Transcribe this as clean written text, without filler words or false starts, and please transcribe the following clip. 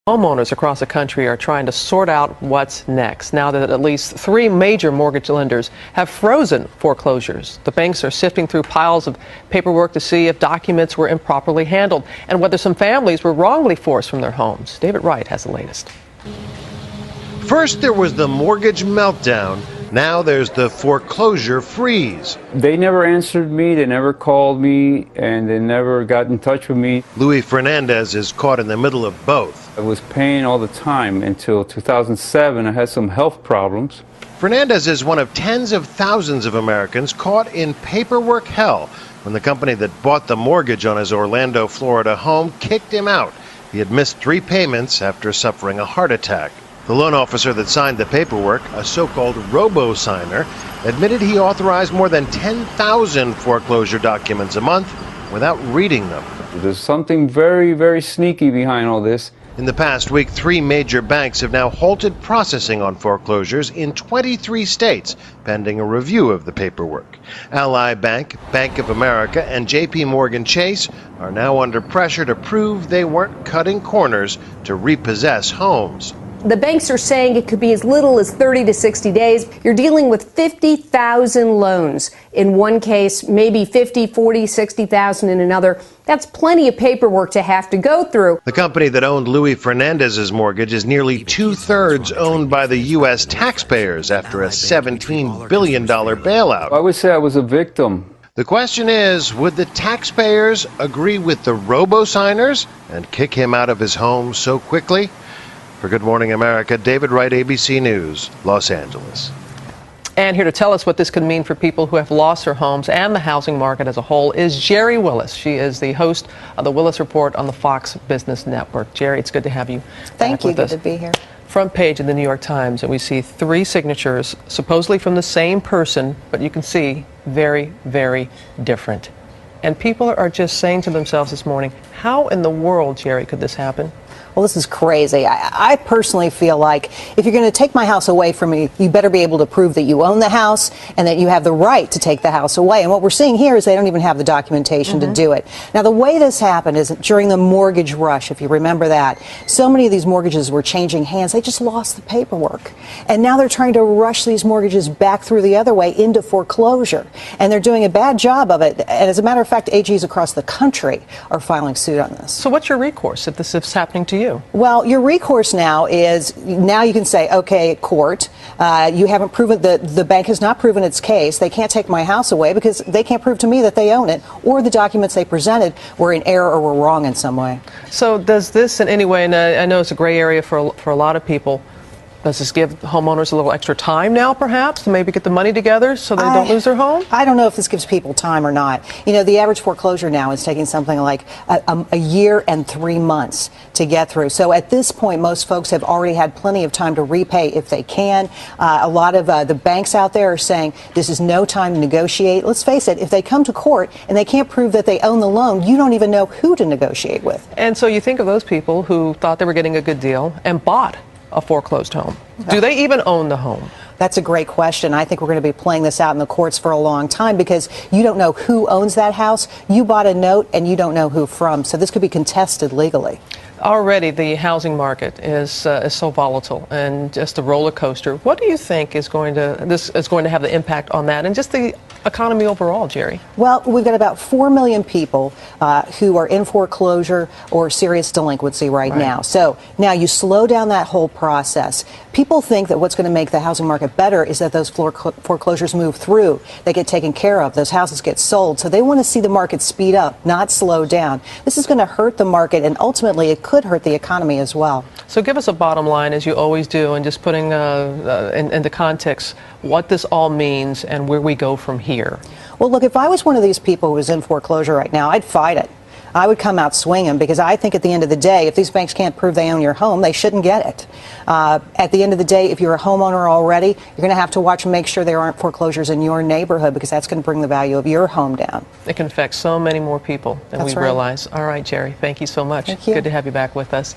Homeowners across the country are trying to sort out what's next now that at least 3 major mortgage lenders have frozen foreclosures. The banks are sifting through piles of paperwork to see if documents were improperly handled and whether some families were wrongly forced from their homes. David Wright has the latest. First, there was the mortgage meltdown. Now there's the foreclosure freeze. They never answered me, they never called me, and they never got in touch with me. Luis Fernandez is caught in the middle of both. I was paying all the time until 2007. I had some health problems. Fernandez is one of tens of thousands of Americans caught in paperwork hell when the company that bought the mortgage on his Orlando, Florida home kicked him out. He had missed 3 payments after suffering a heart attack. The loan officer that signed the paperwork, a so-called robo-signer, admitted he authorized more than 10,000 foreclosure documents a month without reading them. There's something very, very sneaky behind all this. In the past week, 3 major banks have now halted processing on foreclosures in 23 states, pending a review of the paperwork. Ally Bank, Bank of America, and J.P. Morgan Chase are now under pressure to prove they weren't cutting corners to repossess homes. The banks are saying it could be as little as 30 to 60 days. You're dealing with 50,000 loans. In one case, maybe 50, 40, 60,000 in another. That's plenty of paperwork to have to go through. The company that owned Luis Fernandez's mortgage is nearly 2/3 owned by the U.S. taxpayers after a $17 billion bailout. I would say I was a victim. The question is, would the taxpayers agree with the robo-signers and kick him out of his home so quickly? For Good Morning America, David Wright, ABC News, Los Angeles. And here to tell us what this could mean for people who have lost their homes and the housing market as a whole is Jerry Willis. She is the host of the Willis Report on the Fox Business Network. Jerry, it's good to have you. Thank you. Good to be here. Front page of the New York Times, and we see 3 signatures, supposedly from the same person, but you can see very, very different. And people are just saying to themselves this morning, how in the world, Jerry, could this happen? Well, this is crazy. I personally feel like if you're going to take my house away from me, you better be able to prove that you own the house and that you have the right to take the house away. And what we're seeing here is they don't even have the documentation to do it. Now, the way this happened is during the mortgage rush, if you remember that. So many of these mortgages were changing hands. They just lost the paperwork. And now they're trying to rush these mortgages back through the other way into foreclosure. And they're doing a bad job of it. And as a matter of fact, AGs across the country are filing suit on this. So what's your recourse if this is happening to you? Well, your recourse now is, now you can say, okay, court, you haven't proven, the bank has not proven its case. They can't take my house away because they can't prove to me that they own it or the documents they presented were in error or were wrong in some way. So does this in any way, and I know it's a gray area for a lot of people, does this give homeowners a little extra time now, perhaps, to maybe get the money together so they don't lose their home? I don't know if this gives people time or not. You know, the average foreclosure now is taking something like a year and 3 months to get through. So at this point, most folks have already had plenty of time to repay if they can. A lot of the banks out there are saying this is no time to negotiate. Let's face it, if they come to court and they can't prove that they own the loan, you don't even know who to negotiate with. And so you think of those people who thought they were getting a good deal and bought a foreclosed home. Do they even own the home? That's a great question. I think we're going to be playing this out in the courts for a long time because you don't know who owns that house. You bought a note and you don't know who from. So this could be contested legally. Already the housing market is so volatile and just a roller coaster. What do you think is going to have the impact on that and just the economy overall, Jerry? Well, we've got about 4 million people who are in foreclosure or serious delinquency right now. So now you slow down that whole process. People think that what's going to make the housing market better is that those foreclosures move through. They get taken care of. Those houses get sold. So they want to see the market speed up, not slow down. This is going to hurt the market, and ultimately it could hurt the economy as well. So give us a bottom line, as you always do, and just putting into context what this all means and where we go from here. Well, look, if I was one of these people who was in foreclosure right now, I'd fight it. I would come out swinging because I think at the end of the day, if these banks can't prove they own your home, they shouldn't get it. At the end of the day, if you're a homeowner already, you're going to have to watch and make sure there aren't foreclosures in your neighborhood because that's going to bring the value of your home down. It can affect so many more people than we realize. All right, Jerry, thank you so much. Thank you. Good to have you back with us.